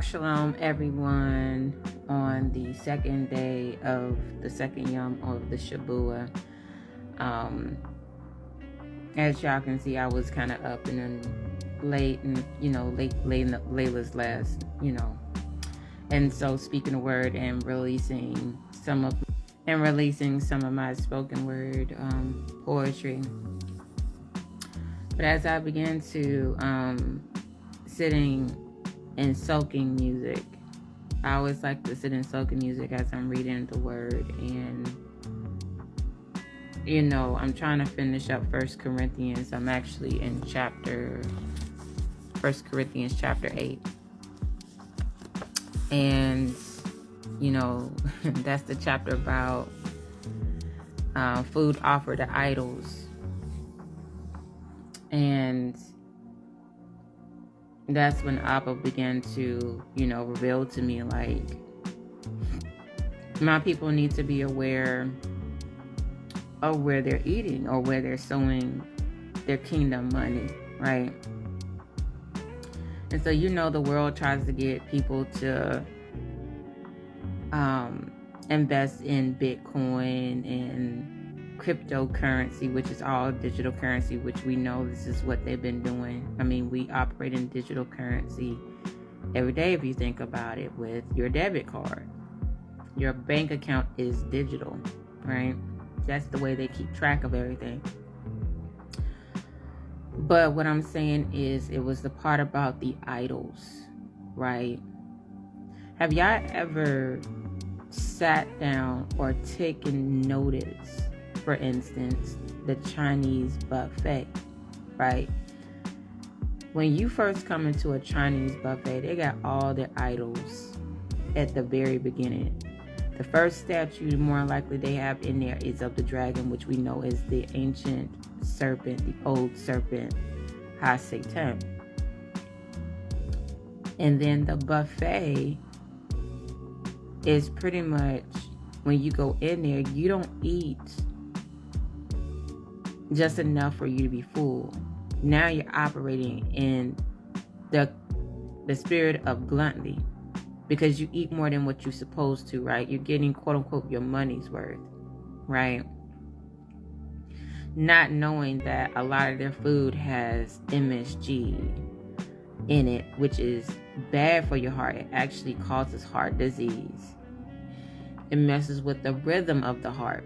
Barak Shalom, everyone, on the second day of the second Yom of the Shabua. As y'all can see, I was kind of up and then late, and late in Layla's last, and so speaking the word and releasing some of my spoken word poetry. But as I began to sitting and soaking music, I always like to sit and soaking music as I'm reading the word, and I'm trying to finish up 1 Corinthians. I'm actually in 1 Corinthians chapter 8. And, that's the chapter about food offered to idols. And that's when Abba began to, reveal to me, like, my people need to be aware of where they're eating or where they're sowing their kingdom money, right? And so, the world tries to get people to invest in Bitcoin and cryptocurrency, which is all digital currency, which we know this is what they've been doing. I mean, we operate in digital currency every day if you think about it with your debit card. Your bank account is digital, right? That's the way they keep track of everything. But what I'm saying is, it was the part about the idols, right? Have y'all ever sat down or taken notice, for instance, the Chinese buffet, right? When you first come into a Chinese buffet, they got all their idols at the very beginning. The first statue, more likely they have in there, is of the dragon, which we know is the ancient serpent, the old serpent, Ha Satan. And then the buffet is pretty much, when you go in there, you don't eat just enough for you to be full. Now you're operating in the spirit of gluttony, because you eat more than what you're supposed to, right? You're getting, quote unquote, your money's worth, right? Not knowing that a lot of their food has MSG in it, which is bad for your heart. It actually causes heart disease. It messes with the rhythm of the heart,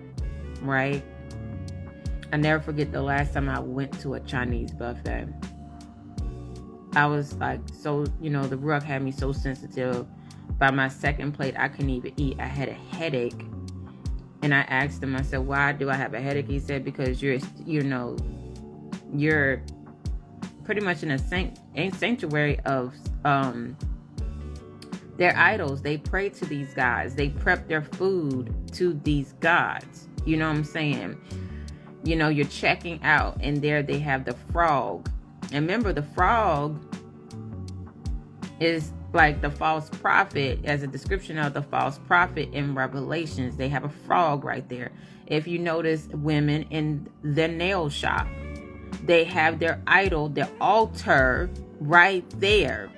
right? I never forget the last time I went to a Chinese buffet. I was like, so, the Ruach had me so sensitive. By my second plate, I couldn't even eat. I had a headache. And I asked him, I said, why do I have a headache? He said, because you're pretty much in a sanctuary of their idols. They pray to these gods. They prep their food to these gods. You know what I'm saying? You're checking out, and there they have the frog. And remember, the frog is like the false prophet, as a description of the false prophet in Revelations. They have a frog right there. If you notice, women in the nail shop, they have their idol, their altar right there.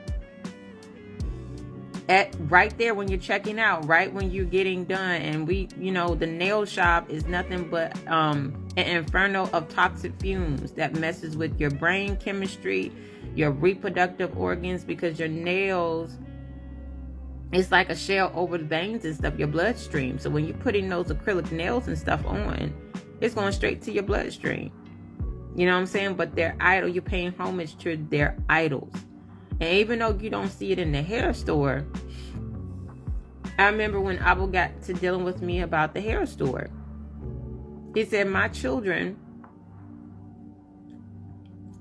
Right there when you're checking out, right when you're getting done. And the nail shop is nothing but an inferno of toxic fumes that messes with your brain chemistry, your reproductive organs, because your nails, it's like a shell over the veins and stuff, your bloodstream. So when you're putting those acrylic nails and stuff on, it's going straight to your bloodstream. You know what I'm saying? But their idol, you're paying homage to their idols. And even though you don't see it in the hair store, I remember when Abba got to dealing with me about the hair store. He said, my children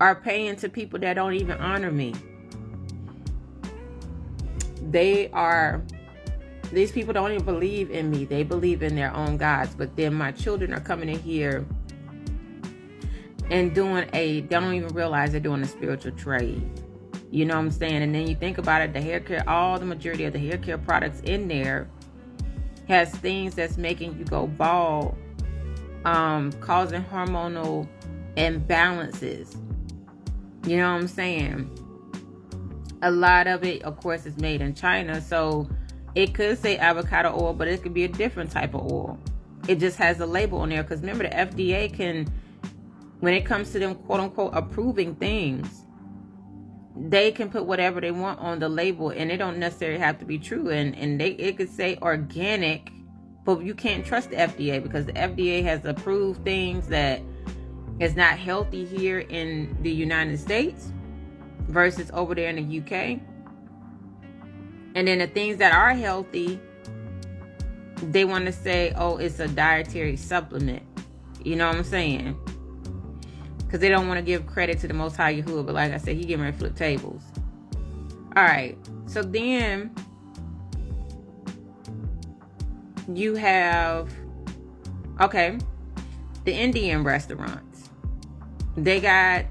are paying to people that don't even honor me. These people don't even believe in me. They believe in their own gods. But then my children are coming in here and they don't even realize they're doing a spiritual trade. You know what I'm saying? And then you think about it, the hair care, all the majority of the hair care products in there has things that's making you go bald, causing hormonal imbalances. You know what I'm saying? A lot of it, of course, is made in China. So it could say avocado oil, but it could be a different type of oil. It just has a label on there. Because remember, the FDA can, when it comes to them quote unquote approving things, they can put whatever they want on the label, and it don't necessarily have to be true. And it could say organic, but you can't trust the FDA because the FDA has approved things that is not healthy here in the United States versus over there in the UK. And then the things that are healthy, they want to say, oh, it's a dietary supplement. You know what I'm saying? Because they don't want to give credit to the Most High Yahuwah. But like I said, he getting ready to flip tables. All right. So then you have, okay, the Indian restaurants. They got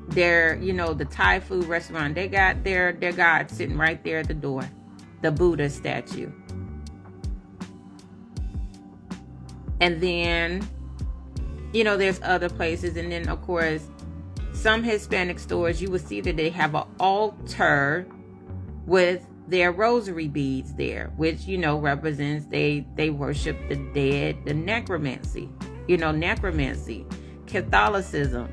their, the Thai food restaurant. They got their God sitting right there at the door. The Buddha statue. And then, there's other places. And then, of course, some Hispanic stores, you will see that they have an altar with their rosary beads there, which, represents they worship the dead, the necromancy, necromancy, Catholicism.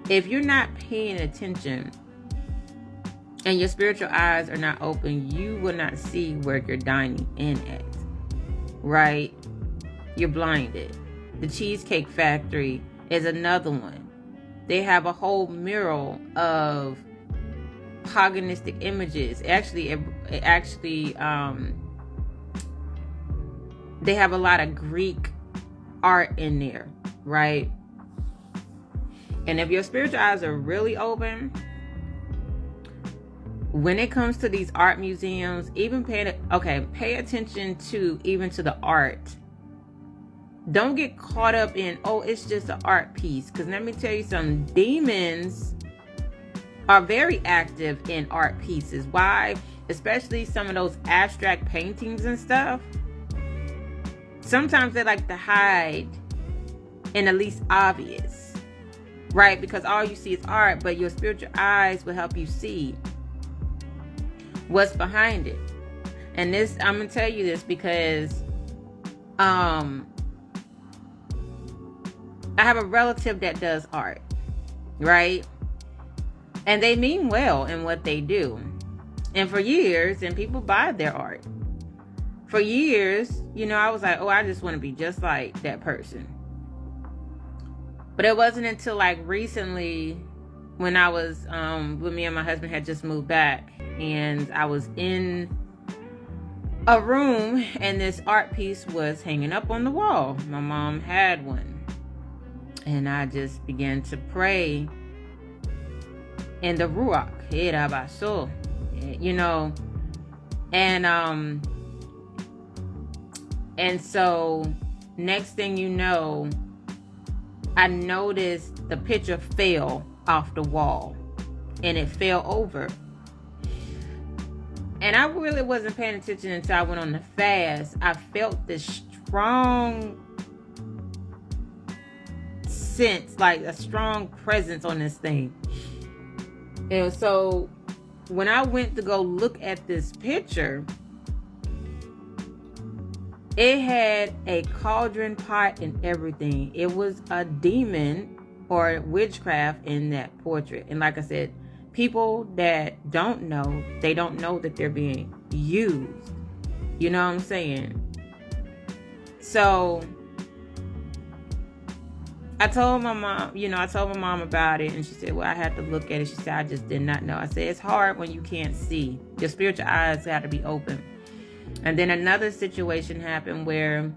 If you're not paying attention and your spiritual eyes are not open, you will not see where you're dining in at, right? You're blinded. The Cheesecake Factory is another one. They have a whole mural of paganistic images. Actually, they have a lot of Greek art in there, right? And if your spiritual eyes are really open, when it comes to these art museums, pay attention to the art. Don't get caught up in, it's just an art piece. Because let me tell you something, demons are very active in art pieces. Why? Especially some of those abstract paintings and stuff. Sometimes they like to hide in the least obvious, right? Because all you see is art, but your spiritual eyes will help you see what's behind it. And this, I'm going to tell you this because I have a relative that does art, right? And they mean well in what they do. And for years, and people buy their art. For years, I was like, I just want to be just like that person. But it wasn't until like recently when I was, when me and my husband had just moved back, and I was in a room and this art piece was hanging up on the wall. My mom had one. And I just began to pray in the Ruach Ha Qodesh, and so next thing you know, I noticed the picture fell off the wall and it fell over. And I really wasn't paying attention until I went on the fast. I felt this strong sense, like a strong presence on this thing. And so when I went to go look at this picture, it had a cauldron pot and everything. It was a demon or witchcraft in that portrait. And like I said, people that don't know, they don't know that they're being used. You know what I'm saying? So I told my mom, about it, and she said, well, I had to look at it. She said, I just did not know. I said, it's hard when you can't see. Your spiritual eyes got to be open. And then another situation happened where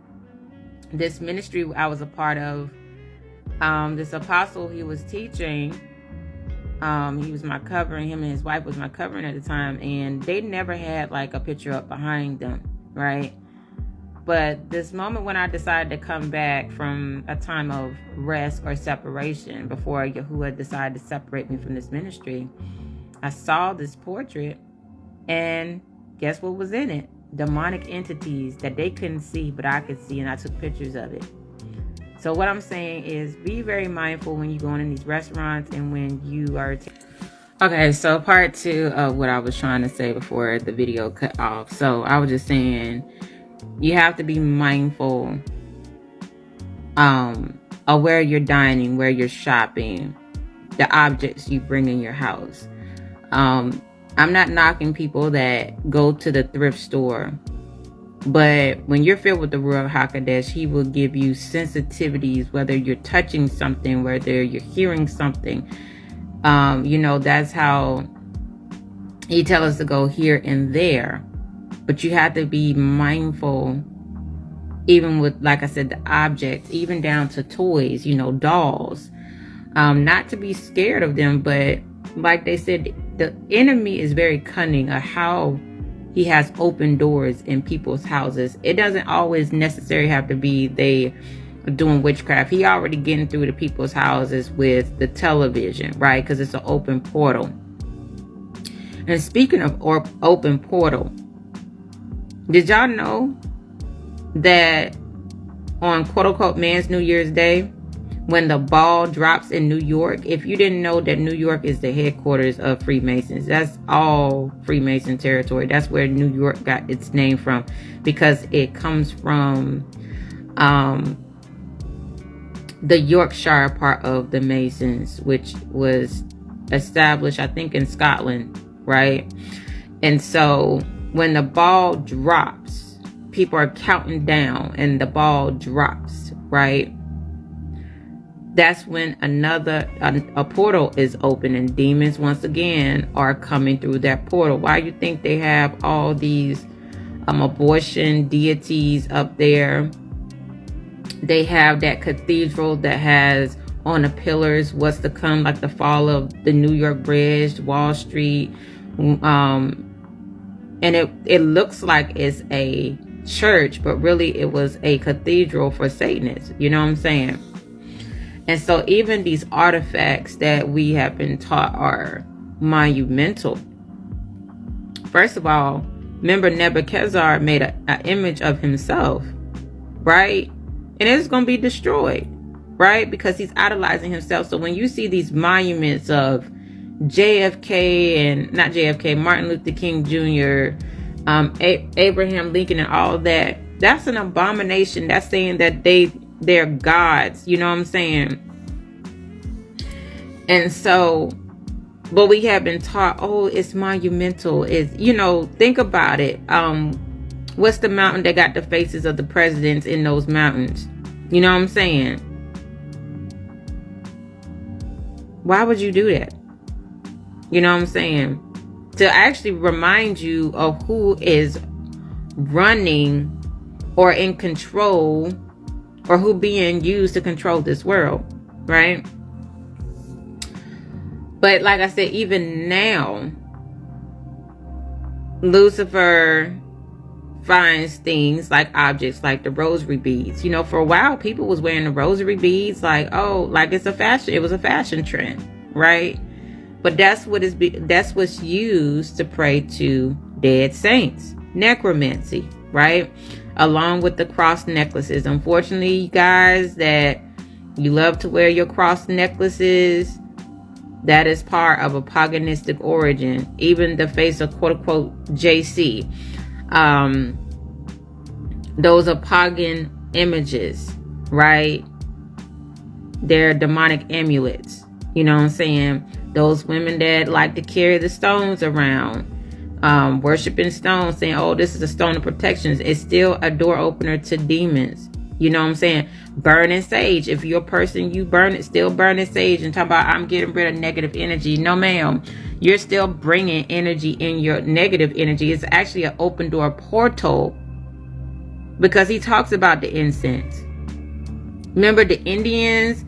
this ministry I was a part of, this apostle, he was teaching, he was my covering, him and his wife was my covering at the time, and they never had like a picture up behind them, right? But this moment when I decided to come back from a time of rest or separation before Yahuwah decided to separate me from this ministry, I saw this portrait, and guess what was in it? Demonic entities that they couldn't see, but I could see, and I took pictures of it. So what I'm saying is be very mindful when you go in these restaurants and when you are Okay, so part 2 of what I was trying to say before the video cut off. So I was just saying, you have to be mindful of where you're dining, where you're shopping, the objects you bring in your house. I'm not knocking people that go to the thrift store, but when you're filled with the Ruach Ha Qodesh, he will give you sensitivities, whether you're touching something, whether you're hearing something. That's how he tells us to go here and there. But you have to be mindful, even with, like I said, the objects, even down to toys, dolls. Not to be scared of them, but like they said, the enemy is very cunning of how he has opened doors in people's houses. It doesn't always necessarily have to be they doing witchcraft. He already getting through to people's houses with the television, right? Because it's an open portal. And speaking of open portal, did y'all know that on quote-unquote man's New Year's Day, when the ball drops in New York, if you didn't know that New York is the headquarters of Freemasons, that's all Freemason territory. That's where New York got its name from, because it comes from the Yorkshire part of the Masons, which was established, I think, in Scotland, right? And so when the ball drops, people are counting down and the ball drops, right? That's when a portal is open, and demons once again are coming through that portal. Why you think they have all these abortion deities up there? They have that cathedral that has on the pillars what's to come, like the fall of the New York Bridge, Wall Street, and it looks like it's a church, but really it was a cathedral for Satanists. You know what I'm saying? And so even these artifacts that we have been taught are monumental. First of all, remember Nebuchadnezzar made an image of himself, right? And it's going to be destroyed, right? Because he's idolizing himself. So when you see these monuments of Martin Luther King Jr., Abraham Lincoln and all that, that's an abomination. That's saying that they're gods. You know what I'm saying? And so, but we have been taught, it's monumental. Think about it. What's the mountain that got the faces of the presidents in those mountains? You know what I'm saying? Why would you do that? You know what I'm saying? To actually remind you of who is running or in control, or who being used to control this world, right? But like I said, even now, Lucifer finds things like objects like the rosary beads. For a while people was wearing the rosary beads like it's a fashion. It was a fashion trend, right? But that's what's used to pray to dead saints. Necromancy, right? Along with the cross necklaces. Unfortunately, you guys that you love to wear your cross necklaces, that is part of a paganistic origin. Even the face of quote unquote JC. Those are pagan images, right? They're demonic amulets. You know what I'm saying? Those women that like to carry the stones around, worshiping stones, saying, this is a stone of protection. It's still a door opener to demons. You know what I'm saying? Burning sage. If you're a person, you burn it, still burning sage and talk about, I'm getting rid of negative energy. No, ma'am. You're still bringing energy in your negative energy. It's actually an open door portal, because he talks about the incense. Remember, the Indians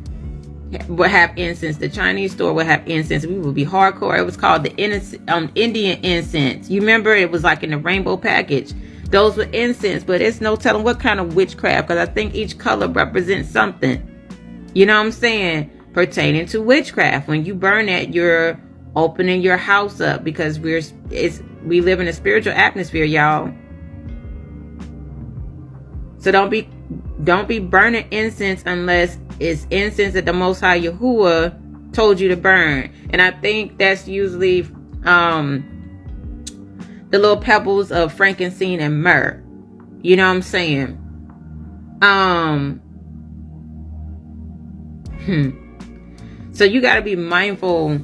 would have incense. The Chinese store would have incense. We would be hardcore. It was called the Indian incense. You remember, it was like in the rainbow package. Those were incense, but it's no telling what kind of witchcraft, because I think each color represents something. You know what I'm saying? Pertaining to witchcraft. When you burn that, you're opening your house up, because we live in a spiritual atmosphere, y'all. So don't be burning incense unless it's incense that the Most High Yahuwah told you to burn. And I think that's usually the little pebbles of frankincense and myrrh. You know what I'm saying? So you got to be mindful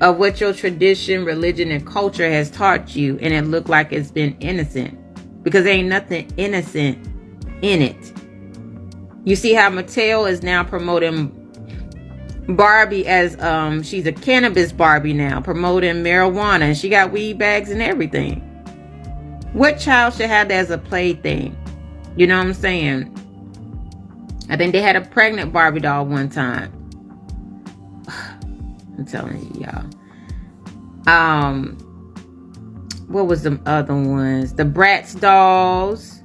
of what your tradition, religion, and culture has taught you, and it looked like it's been innocent, because there ain't nothing innocent in it. You see how Mattel is now promoting Barbie as she's a cannabis Barbie now, promoting marijuana, and she got weed bags and everything. What child should have that as a plaything? You know what I'm saying? I think they had a pregnant Barbie doll one time. I'm telling you, y'all. What was the other ones? The Bratz dolls.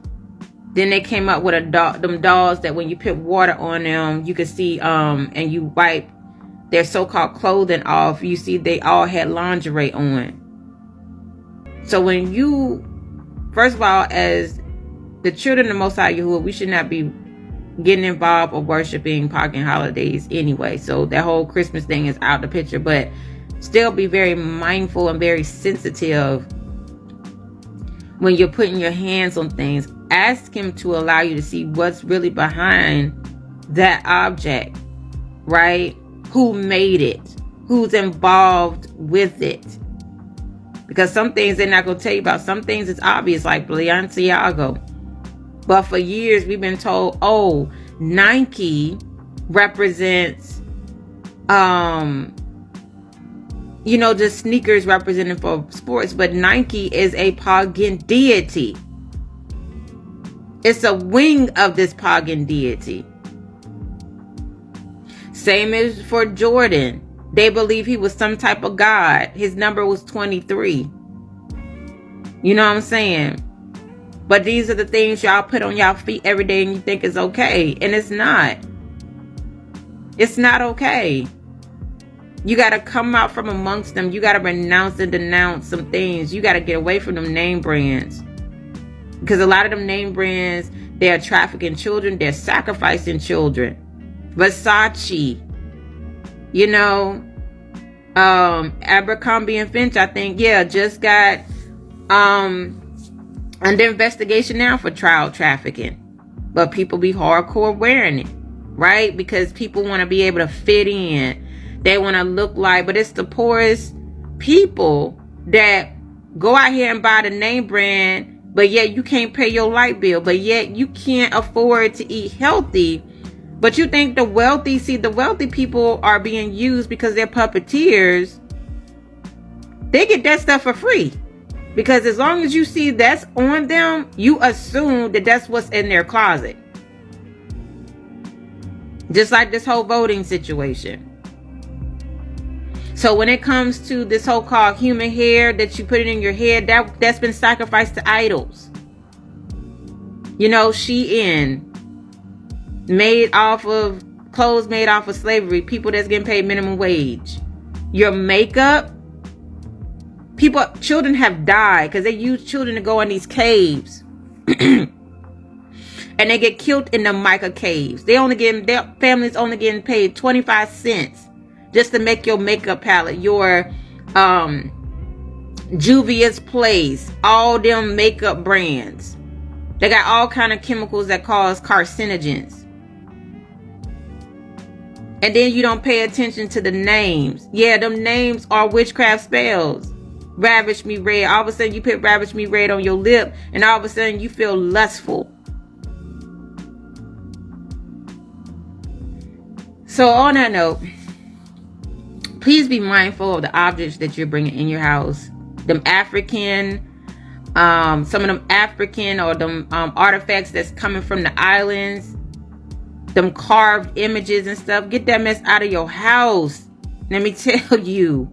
Then they came up with them dolls that when you put water on them, you could see, and you wipe their so-called clothing off, you see they all had lingerie on. So when you, first of all, as the children of the Most High Yahuwah, we should not be getting involved or worshiping pagan holidays anyway. So that whole Christmas thing is out the picture, but still be very mindful and very sensitive when you're putting your hands on things. Ask him to allow you to see what's really behind that object, right? Who made it? Who's involved with it? Because some things they're not going to tell you about. Some things it's obvious, like Balenciaga. But for years we've been told, oh, Nike represents, just sneakers represented for sports. But Nike is a pagan deity. It's a wing of this pagan deity. Same as for Jordan. They believe he was some type of god. His number was 23. You know what I'm saying? But these are the things y'all put on y'all feet every day and you think it's okay. And it's not. It's not okay. You got to come out from amongst them. You got to renounce and denounce some things. You got to get away from them name brands. Because a lot of them name brands, they're trafficking children. They're sacrificing children. Versace. Abercrombie and Finch, I think, just got under investigation now for child trafficking. But people be hardcore wearing it, right? Because people want to be able to fit in. They want to look like, but it's the poorest people that go out here and buy the name brand, but yet you can't pay your light bill, but yet you can't afford to eat healthy. But you think the wealthy people are being used because they're puppeteers. They get that stuff for free. Because as long as you see that's on them, you assume that that's what's in their closet. Just like this whole voting situation. So when it comes to this whole called human hair that you put it in your head, that's been sacrificed to idols. Shein, clothes made off of slavery, people that's getting paid minimum wage. Your makeup, children have died because they use children to go in these caves. And they get killed in the mica caves. Their families only getting paid 25 cents just to make your makeup palette, your Juvia's Place, all them makeup brands. They got all kind of chemicals that cause carcinogens. And then you don't pay attention to the names. Yeah, them names are witchcraft spells. Ravish me red. All of a sudden you put ravish me red on your lip, and all of a sudden you feel lustful. So on that note, please be mindful of the objects that you're bringing in your house. Them African, some of them African or them artifacts that's coming from the islands. Them carved images and stuff. Get that mess out of your house. Let me tell you.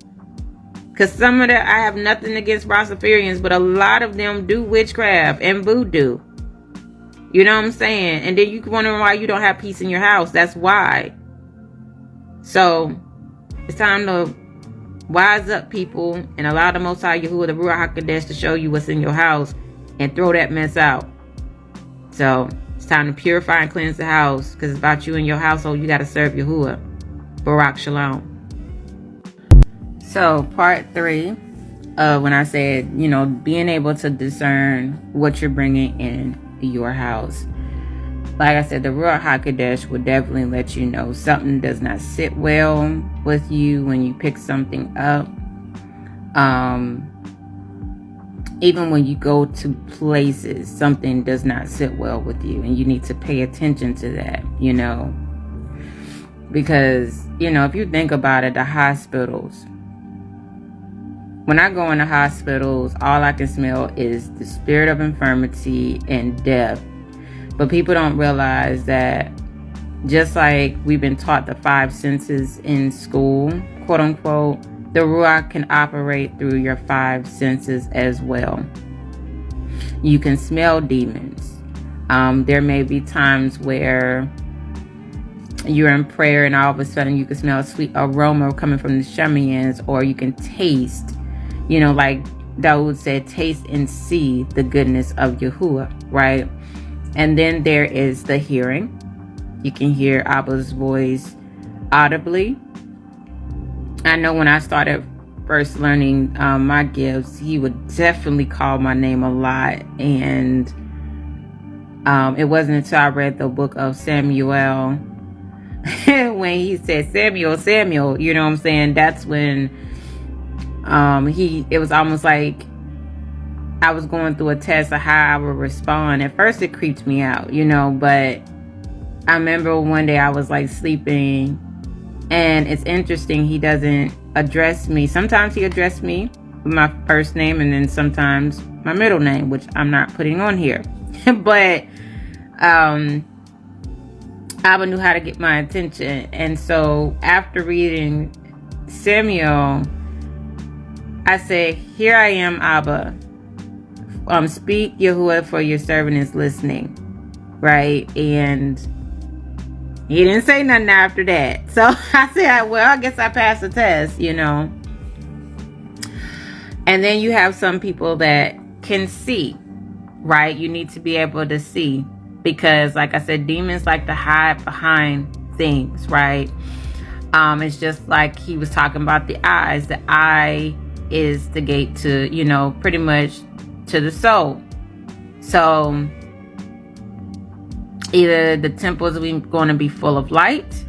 Because some of that, I have nothing against Rastafarians, but a lot of them do witchcraft and voodoo. You know what I'm saying? And then you wonder why you don't have peace in your house. That's why. So, it's time to wise up, people, and allow the Most High Yahuwah, the Ruach Ha Qodesh, to show you what's in your house and throw that mess out. So, it's time to purify and cleanse the house, because it's about you and your household. You got to serve Yahuwah. Barak Shalom. So part 3 of when I said, being able to discern what you're bringing in your house. Like I said, the Ruach Ha Qodesh will definitely let you know something does not sit well with you when you pick something up. Even when you go to places, something does not sit well with you, and you need to pay attention to that, because, if you think about it, the hospitals, when I go into hospitals, all I can smell is the spirit of infirmity and death. But people don't realize that just like we've been taught the 5 senses in school, quote unquote, the Ruach can operate through your 5 senses as well. You can smell demons. There may be times where you're in prayer and all of a sudden you can smell a sweet aroma coming from the shamans, or you can taste, like Dawood said, taste and see the goodness of Yahuwah, right? And then there is the hearing. You can hear Abba's voice audibly. I know when I started first learning my gifts, he would definitely call my name a lot. And it wasn't until I read the book of Samuel when he said, Samuel, Samuel, you know what I'm saying? That's when it was almost like I was going through a test of how I would respond. At first it creeped me out, but I remember one day I was like sleeping, and it's interesting, he doesn't address me. Sometimes he addressed me with my first name, and then sometimes my middle name, which I'm not putting on here. But Abba knew how to get my attention. And so after reading Samuel, I said, here I am, Abba. Speak, Yahuwah, for your servant is listening. Right? And he didn't say nothing after that. So I said, well, I guess I passed the test, And then you have some people that can see, right? You need to be able to see, because like I said, demons like to hide behind things, right? It's just like he was talking about the eyes. The eye is the gate to, pretty much to the soul. So either the temple is going to be full of light,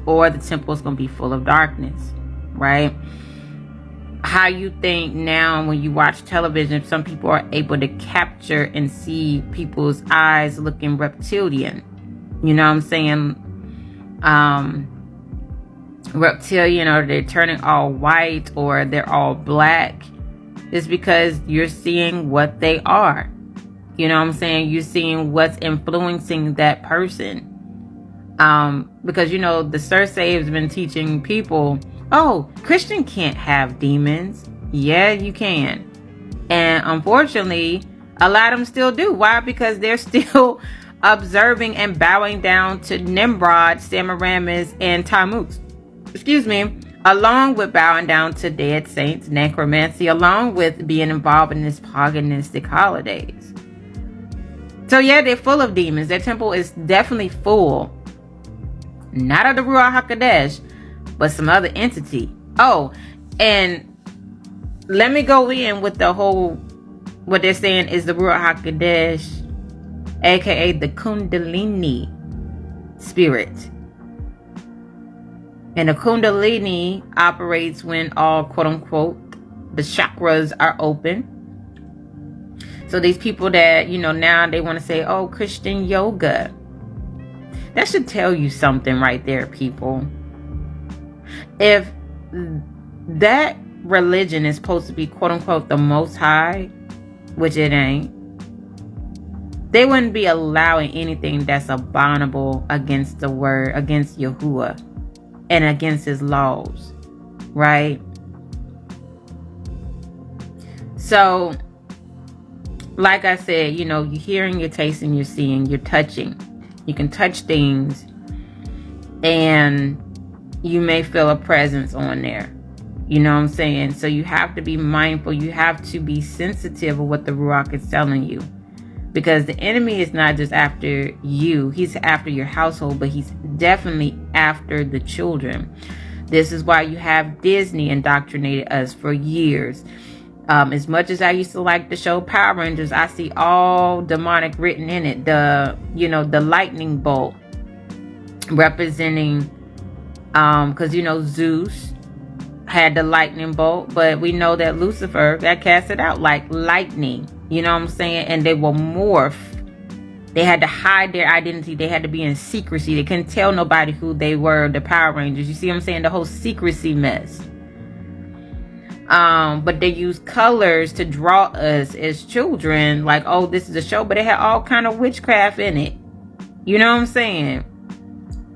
or the temple is going to be full of darkness, right? How you think now when you watch television, some people are able to capture and see people's eyes looking reptilian. You know what I'm saying? Reptilian, or they're turning all white, or they're all black. It's because you're seeing what they are. You know what I'm saying? You're seeing what's influencing that person. Because, the Cersei has been teaching people, oh, Christian can't have demons. Yeah, you can. And unfortunately, a lot of them still do. Why? Because they're still observing and bowing down to Nimrod, Semiramis, and Tammuz. Along with bowing down to dead saints, necromancy, along with being involved in this paganistic holidays. So yeah, they're full of demons. Their temple is definitely full. Not of the Ruach Ha Qodesh, but some other entity. Oh, and let me go in with the whole, what they're saying is the Ruach Ha Qodesh, aka the Kundalini spirit. And the Kundalini operates when all, quote unquote, the chakras are open. So these people that, now they want to say, oh, Christian yoga. That should tell you something right there, people. If that religion is supposed to be, quote unquote, the most high, which it ain't, they wouldn't be allowing anything that's abominable against the word, against Yahuwah, and against his laws, right? So, like I said, you're hearing, you're tasting, you're seeing, you're touching. You can touch things, and you may feel a presence on there. You know what I'm saying? So you have to be mindful. You have to be sensitive of what the Ruach is telling you. Because the enemy is not just after you. He's after your household, but he's definitely after the children. This is why you have Disney indoctrinated us for years. As much as I used to like the show Power Rangers, I see all demonic written in it. The lightning bolt representing, because Zeus had the lightning bolt, but we know that Lucifer that cast it out like lightning. You know what I'm saying? And they will morph. They had to hide their identity. They had to be in secrecy. They couldn't tell nobody who they were, the Power Rangers. You see what I'm saying? The whole secrecy mess. But they use colors to draw us as children. Like, oh, this is a show. But it had all kind of witchcraft in it. You know what I'm saying?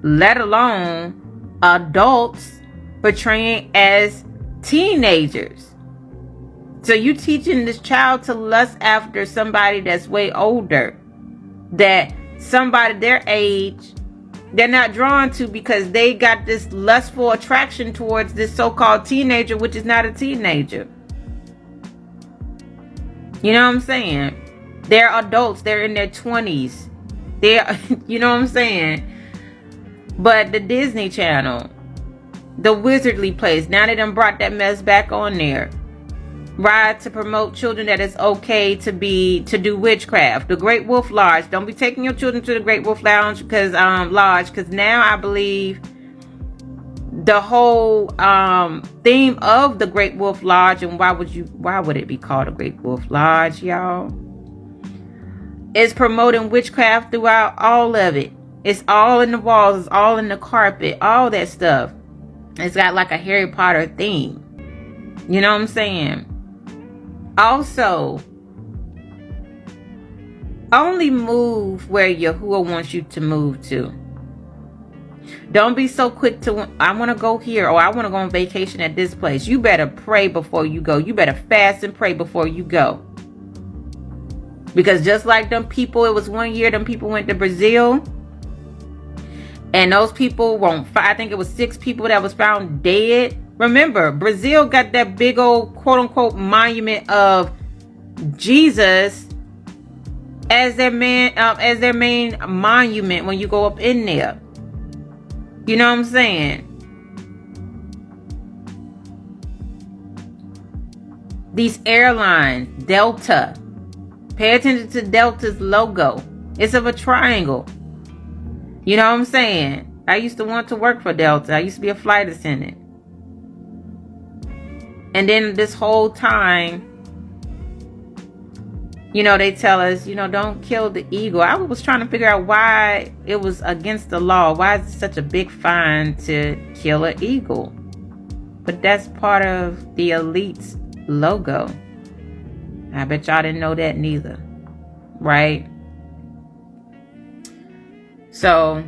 Let alone adults portraying as teenagers. So you teaching this child to lust after somebody that's way older, that somebody their age they're not drawn to, because they got this lustful attraction towards this so-called teenager, which is not a teenager. You know what I'm saying? They're adults. They're in their 20s. They're, you know what I'm saying? But the Disney Channel, the wizardly place, now they done brought that mess back on there. Right, to promote children that it's okay to do witchcraft. The Great Wolf Lodge. Don't be taking your children to the Great Wolf Lounge because now I believe the whole theme of the Great Wolf Lodge, and why would it be called a Great Wolf Lodge, y'all? Is promoting witchcraft throughout all of it. It's all in the walls, it's all in the carpet, all that stuff. It's got like a Harry Potter theme. You know what I'm saying? Also, only move where Yahuwah wants you to move to. Don't be so quick to, I want to go here, or I want to go on vacation at this place. You better pray before you go. You better fast and pray before you go. Because just like them people, it was one year, them people went to Brazil. And those people I think it was 6 people that was found dead. Remember, Brazil got that big old quote-unquote monument of Jesus as their main monument when you go up in there. You know what I'm saying? These airlines, Delta. Pay attention to Delta's logo. It's of a triangle. You know what I'm saying? I used to want to work for Delta. I used to be a flight attendant. And then this whole time, they tell us, don't kill the eagle. I was trying to figure out why it was against the law. Why is it such a big fine to kill an eagle? But that's part of the elite's logo. I bet y'all didn't know that neither. Right? So,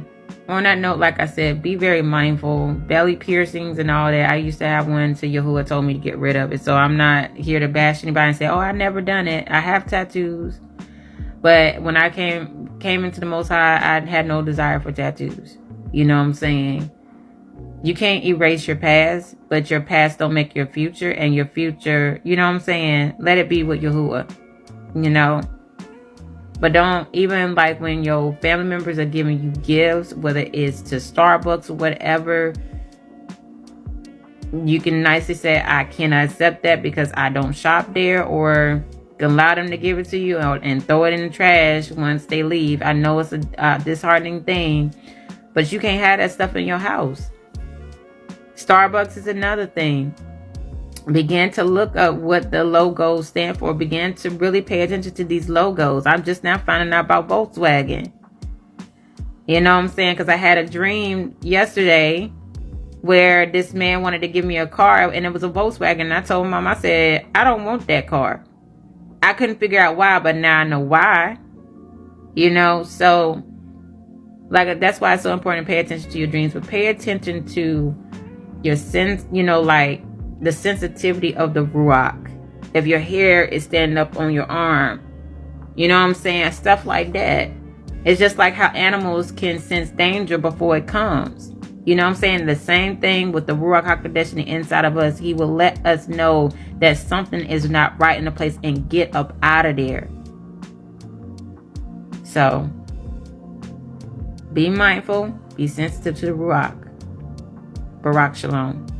on that note, like I said, be very mindful. Belly piercings and all that. I used to have one until Yahuwah told me to get rid of it. So I'm not here to bash anybody and say, oh, I never done it. I have tattoos. But when I came into the Most High, I had no desire for tattoos. You know what I'm saying? You can't erase your past, but your past don't make your future. And your future, you know what I'm saying? Let it be with Yahuwah. But don't, even like when your family members are giving you gifts, whether it's to Starbucks or whatever, you can nicely say, I cannot accept that because I don't shop there, or can allow them to give it to you and throw it in the trash once they leave. I know it's a disheartening thing, but you can't have that stuff in your house. Starbucks is another thing. Begin to look up what the logos stand for. Begin to really pay attention to these logos. I'm just now finding out about Volkswagen. You know what I'm saying? Because I had a dream yesterday where this man wanted to give me a car, and it was a Volkswagen. And I told Mom, I said, I don't want that car. I couldn't figure out why, but now I know why. So like, that's why it's so important to pay attention to your dreams, but pay attention to your sense, like the sensitivity of the Ruach. If your hair is standing up on your arm, you know what I'm saying? Stuff like that. It's just like how animals can sense danger before it comes. You know what I'm saying? The same thing with the Ruach Ha Qodesh in the inside of us. He will let us know that something is not right in the place and get up out of there. So be mindful, be sensitive to the Ruach. Barak Shalom.